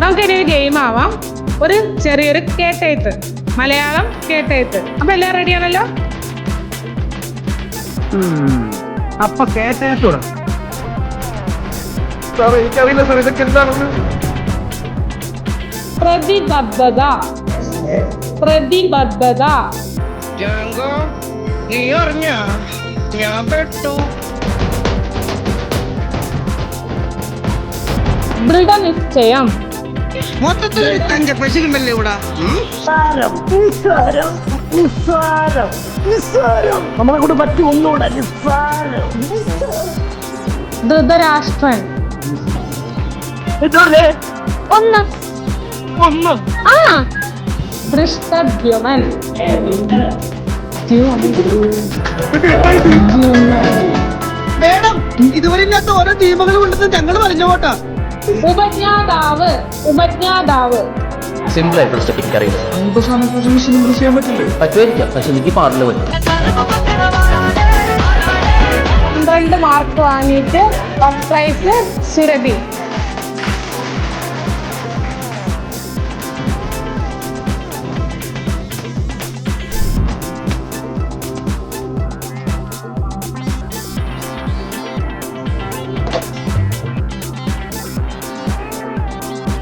നമുക്കിനി ഒരു ഗെയിം ആവാം. ഒരു ചെറിയൊരു കേട്ടെഴുത്ത്, മലയാളം കേട്ടെഴുത്ത്. അപ്പൊ എല്ലാം റെഡിയാണല്ലോ? അപ്പൊ കേട്ടെഴുത്തൂടെ? എനിക്കറിയില്ല സാർ, ഇതൊക്കെ എന്താണെന്ന്. പ്രതിബദ്ധത. പ്രതിബദ്ധത. നീ അറിഞ്ഞ ഞാൻ പെട്ടു. ദൃഢനിശ്ചയം. മൊത്തത്തിൽ തന്റെ പശുണ്ടല്ലേ ഇവിടെ. നമ്മളെ കൊണ്ട് പറ്റി ഒന്നുകൂടെ നിസ്സാരം. ധൃതരാഷ്ട്രൻ. ഒന്ന്. ദൃഷ്ടദ്യുമൻ. മേഡം, ഇതുവരെ ഇല്ലാത്ത ഓരോ നിയമങ്ങളും ഉണ്ടെന്ന് ഞങ്ങൾ പറഞ്ഞു പോട്ടാ. ഉപജ്ഞാതാവ്. ഉപജ്ഞാതാവ്. സിമ്പിൾ ആയിട്ടുള്ള സ്റ്റെപ്പ് എനിക്കറിയില്ല. പറ്റുമായിരിക്കാം, പക്ഷെ എനിക്ക് പാടില്ല പറ്റും. 12 മാർക്ക് വാങ്ങിയിട്ട് ഫസ്റ്റ് പ്രൈസ് സുരഭി.